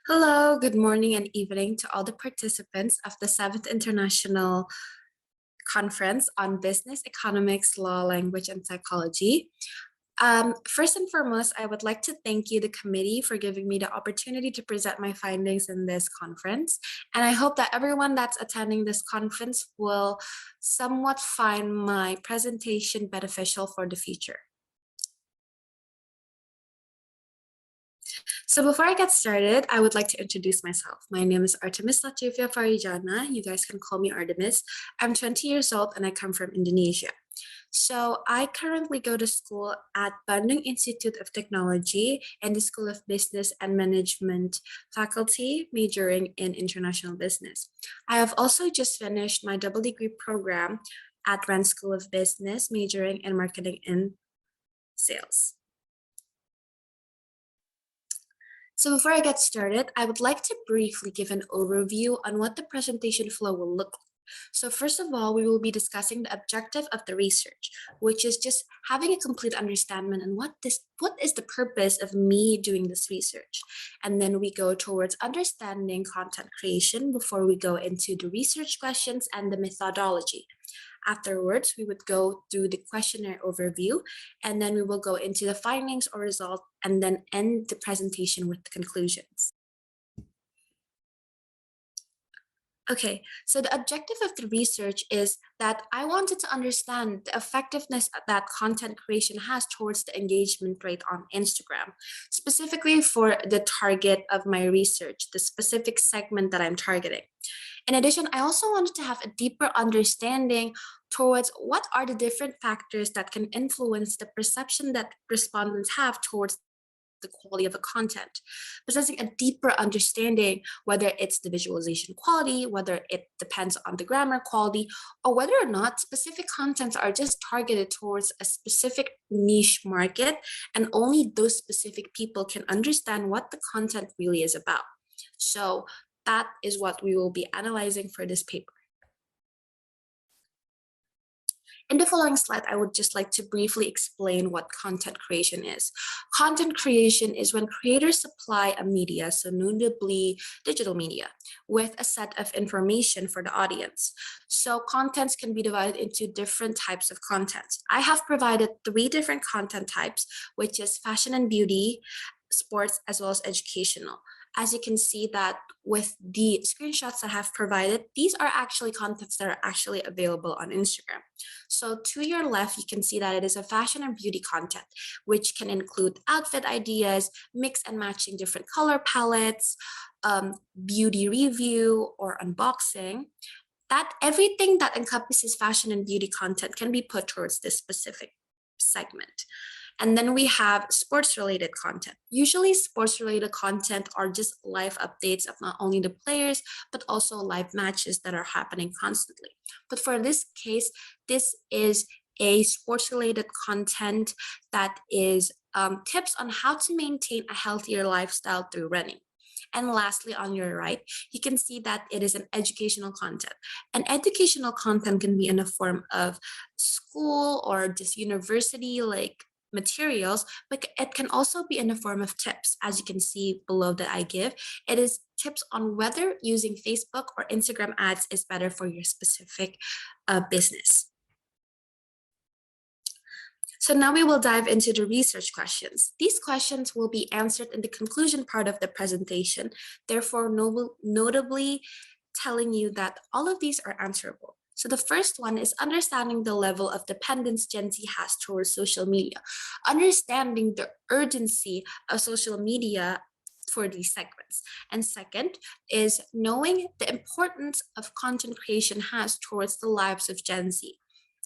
Hello, good morning and evening to all the participants of the 7th International Conference on Business, Economics, Law, Language, and Psychology. First and foremost, I would like to thank you, the committee, for giving me the opportunity to present my findings in this conference. And I hope that everyone that's attending this conference will somewhat find my presentation beneficial for the future. So before I get started, I would like to introduce myself. My name is Artemis Latifya Farijana. You guys can call me Artemis. I'm 20 years old and I come from Indonesia. So I currently go to school at Bandung Institute of Technology and the School of Business and Management faculty, majoring in international business. I have also just finished my double degree program at Rand School of Business, majoring in marketing and sales. So before I get started, I would like to briefly give an overview on what the presentation flow will look like. So first of all, we will be discussing the objective of the research, which is just having a complete understanding on what is the purpose of me doing this research. And then we go towards understanding content creation before we go into the research questions and the methodology. Afterwards, we would go through the questionnaire overview, and then we will go into the findings or result, and then end the presentation with the conclusions. Okay, so the objective of the research is that I wanted to understand the effectiveness that content creation has towards the engagement rate on Instagram, specifically for the target of my research, the specific segment that I'm targeting. In addition, I also wanted to have a deeper understanding towards what are the different factors that can influence the perception that respondents have towards the quality of the content, possessing a deeper understanding, whether it's the visualization quality, whether it depends on the grammar quality, or whether or not specific contents are just targeted towards a specific niche market, and only those specific people can understand what the content really is about. So that is what we will be analyzing for this paper. In the following slide, I would just like to briefly explain what content creation is. Content creation is when creators supply a media, so notably digital media, with a set of information for the audience. So contents can be divided into different types of content. I have provided 3 different content types, which is fashion and beauty, sports, as well as educational. As you can see that with the screenshots that I have provided, these are actually contents that are actually available on Instagram. So to your left, you can see that it is a fashion and beauty content, which can include outfit ideas, mix and matching different color palettes, beauty review or unboxing. That everything that encompasses fashion and beauty content can be put towards this specific segment. And then we have sports-related content. Usually sports-related content are just live updates of not only the players, but also live matches that are happening constantly. But for this case, this is a sports-related content that is tips on how to maintain a healthier lifestyle through running. And lastly, on your right, you can see that it is an educational content. And educational content can be in the form of school or just university, like materials, but it can also be in the form of tips. As you can see below that I give, it is tips on whether using Facebook or Instagram ads is better for your specific business. So now we will dive into the research questions. These questions will be answered in the conclusion part of the presentation, therefore notably telling you that all of these are answerable. So the first one is understanding the level of dependence Gen Z has towards social media, understanding the urgency of social media for these segments. And second is knowing the importance of content creation has towards the lives of Gen Z.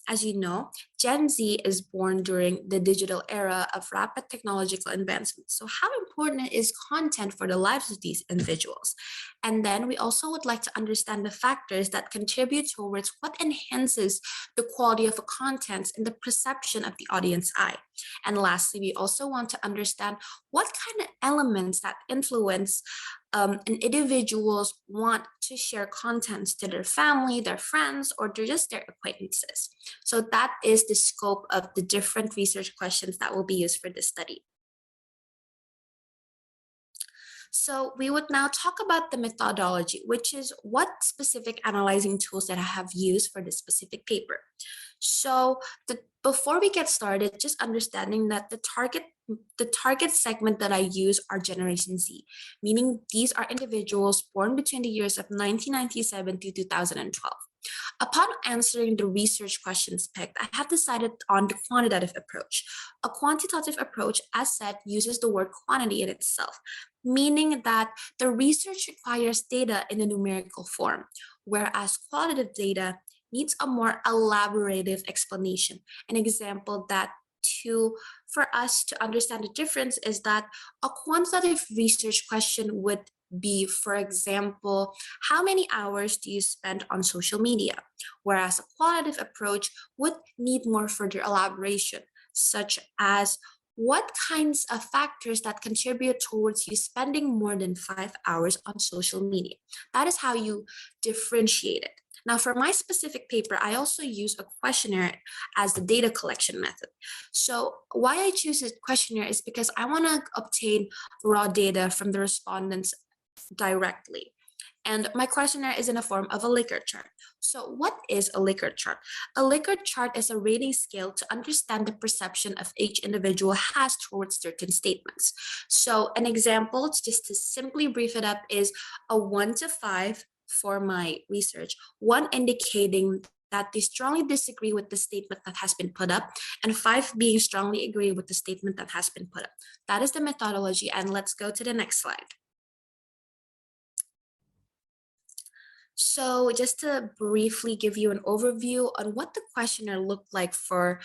As you know, Gen Z is born during the digital era of rapid technological advancement. So how important is content for the lives of these individuals? And then we also would like to understand the factors that contribute towards what enhances the quality of a content in the perception of the audience eye. And lastly, we also want to understand what kind of elements that influence an individuals want to share contents to their family, their friends, or to just their acquaintances. So that is the scope of the different research questions that will be used for this study. So we would now talk about the methodology, which is what specific analyzing tools that I have used for this specific paper. So before we get started, just understanding that the target segment that I use are Generation Z, meaning these are individuals born between the years of 1997 to 2012. Upon answering the research questions picked, I have decided on the quantitative approach. A quantitative approach, as said, uses the word quantity in itself, meaning that the research requires data in a numerical form, whereas qualitative data needs a more elaborative explanation. An example that for us to understand the difference is that a quantitative research question would be, for example, how many hours do you spend on social media? Whereas a qualitative approach would need more further elaboration, such as what kinds of factors that contribute towards you spending more than 5 hours on social media. That is how you differentiate it. Now, for my specific paper, I also use a questionnaire as the data collection method. So why I choose a questionnaire is because I want to obtain raw data from the respondents directly. And my questionnaire is in the form of a Likert chart. So what is a Likert chart? A Likert chart is a rating scale to understand the perception of each individual has towards certain statements. So an example, just to simply brief it up, is a 1 to 5 for my research, 1 indicating that they strongly disagree with the statement that has been put up, and 5 being strongly agree with the statement that has been put up. That is the methodology, and let's go to the next slide. So just to briefly give you an overview on what the questionnaire looked like for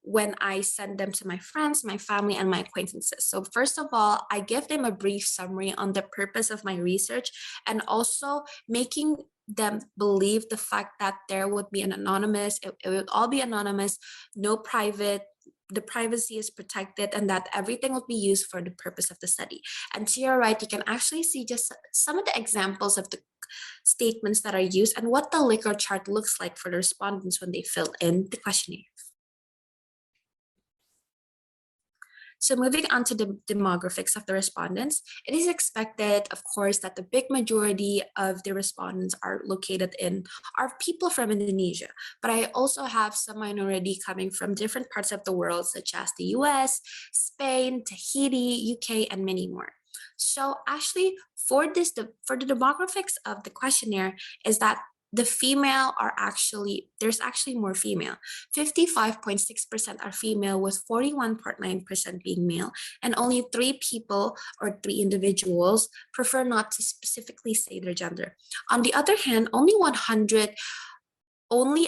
when I send them to my friends, my family, and my acquaintances. So first of all, I give them a brief summary on the purpose of my research and also making them believe the fact that there would be an anonymous, it would all be anonymous, no private, the privacy is protected, and that everything will be used for the purpose of the study. And to your right, you can actually see just some of the examples of the statements that are used and what the Likert chart looks like for the respondents when they fill in the questionnaire. So moving on to the demographics of the respondents, it is expected, of course, that the big majority of the respondents are people from Indonesia. But I also have some minority coming from different parts of the world, such as the US, Spain, Tahiti, UK, and many more. So actually, for the demographics of the questionnaire is that there's actually more female. 55.6% are female, with 41.9% being male, and only 3 individuals prefer not to specifically say their gender. On the other hand, only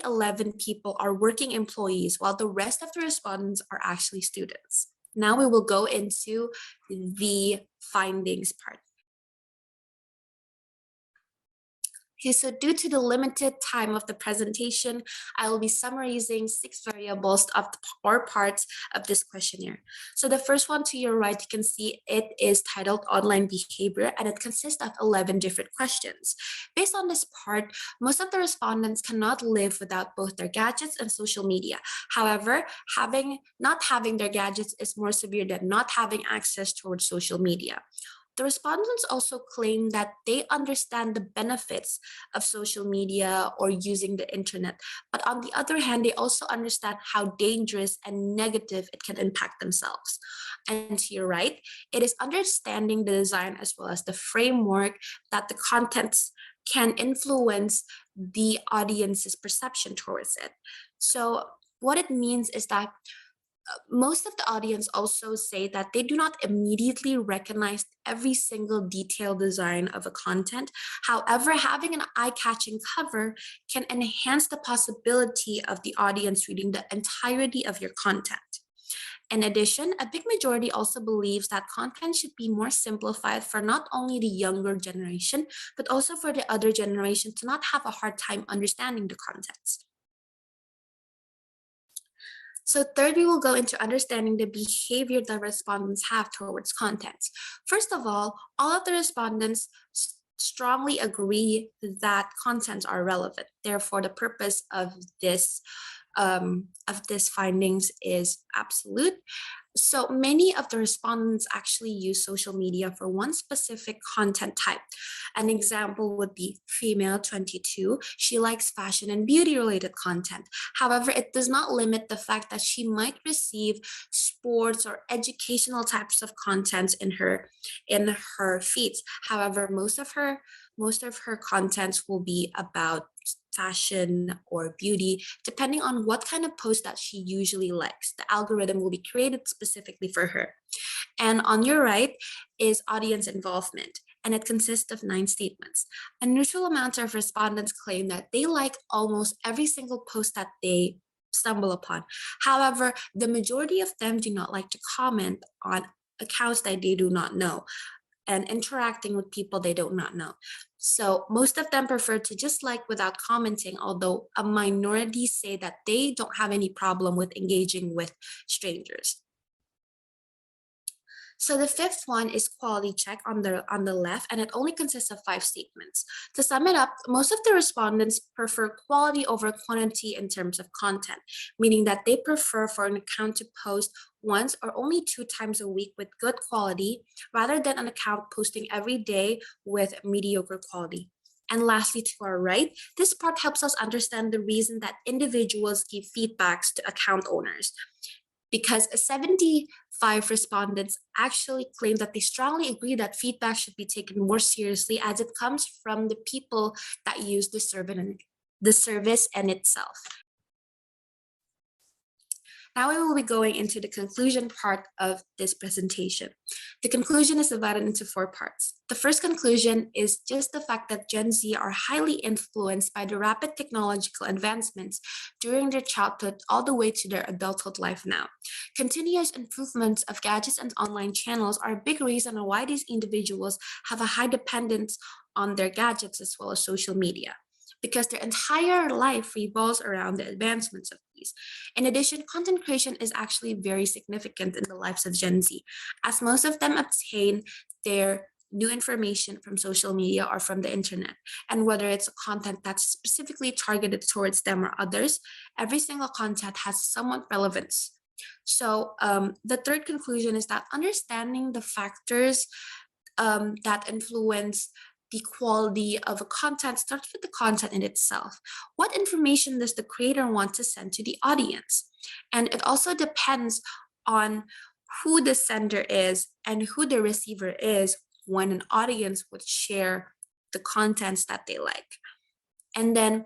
11 people are working employees, while the rest of the respondents are actually students. Now we will go into the findings part. Okay, so due to the limited time of the presentation, I will be summarizing 6 variables or parts of this questionnaire. So the first one to your right, you can see it is titled Online Behavior, and it consists of 11 different questions. Based on this part, most of the respondents cannot live without both their gadgets and social media. However, not having their gadgets is more severe than not having access towards social media. The respondents also claim that they understand the benefits of social media or using the internet, but on the other hand, they also understand how dangerous and negative it can impact themselves. And to your right, it is understanding the design as well as the framework that the contents can influence the audience's perception towards it. So what it means is that most of the audience also say that they do not immediately recognize every single detailed design of a content. However, having an eye-catching cover can enhance the possibility of the audience reading the entirety of your content. In addition, a big majority also believes that content should be more simplified for not only the younger generation, but also for the other generation to not have a hard time understanding the contents. So third, we will go into understanding the behavior that respondents have towards content. First of all of the respondents strongly agree that contents are relevant. Therefore, the purpose of this of these findings is absolute. So many of the respondents actually use social media for one specific content type. An example would be female 22. She likes fashion and beauty related content. However, it does not limit the fact that she might receive sports or educational types of content in her feeds. However, most of her contents will be about fashion or beauty, depending on what kind of post that she usually likes. The algorithm will be created specifically for her. And on your right is audience involvement, and it consists of 9 statements. A neutral amount of respondents claim that they like almost every single post that they stumble upon. However, the majority of them do not like to comment on accounts that they do not know and interacting with people they do not know. So most of them prefer to just like without commenting, although a minority say that they don't have any problem with engaging with strangers. So the fifth one is quality check on the left, and it only consists of 5 statements. To sum it up, most of the respondents prefer quality over quantity in terms of content, meaning that they prefer for an account to post once or only 2 times a week with good quality, rather than an account posting every day with mediocre quality. And lastly, to our right, this part helps us understand the reason that individuals give feedbacks to account owners, because 75 respondents actually claim that they strongly agree that feedback should be taken more seriously as it comes from the people that use the service in itself. Now we will be going into the conclusion part of this presentation. The conclusion is divided into 4 parts. The first conclusion is just the fact that Gen Z are highly influenced by the rapid technological advancements during their childhood all the way to their adulthood life now. Continuous improvements of gadgets and online channels are a big reason why these individuals have a high dependence on their gadgets as well as social media, because their entire life revolves around the advancements of these. In addition, content creation is actually very significant in the lives of Gen Z, as most of them obtain their new information from social media or from the internet. And whether it's a content that's specifically targeted towards them or others, every single content has somewhat relevance. So the third conclusion is that understanding the factors that influence the quality of a content starts with the content in itself. What information does the creator want to send to the audience? And it also depends on who the sender is and who the receiver is when an audience would share the contents that they like. And then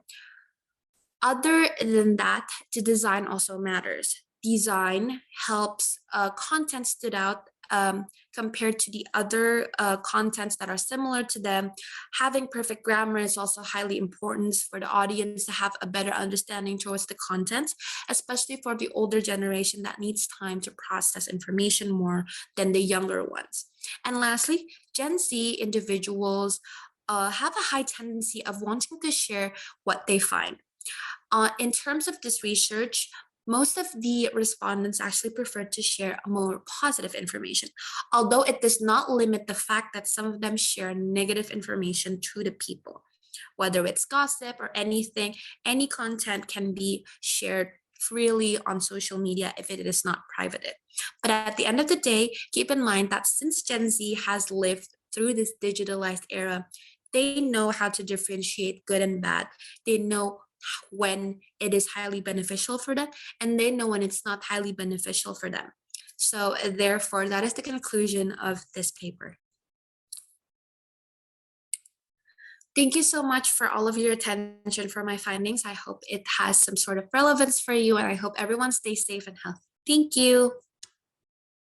other than that, the design also matters. Design helps content stood out compared to the other contents that are similar to them. Having perfect grammar is also highly important for the audience to have a better understanding towards the content, especially for the older generation that needs time to process information more than the younger ones. And lastly, Gen Z individuals have a high tendency of wanting to share what they find. In terms of this research, most of the respondents actually prefer to share more positive information, although it does not limit the fact that some of them share negative information to the people. Whether it's gossip or anything, any content can be shared freely on social media if it is not privated. But at the end of the day, keep in mind that since Gen Z has lived through this digitalized era, they know how to differentiate good and bad. They know when it is highly beneficial for them, and they know when it's not highly beneficial for them. So therefore, that is the conclusion of this paper. Thank you so much for all of your attention for my findings. I hope it has some sort of relevance for you, and I hope everyone stays safe and healthy. Thank you.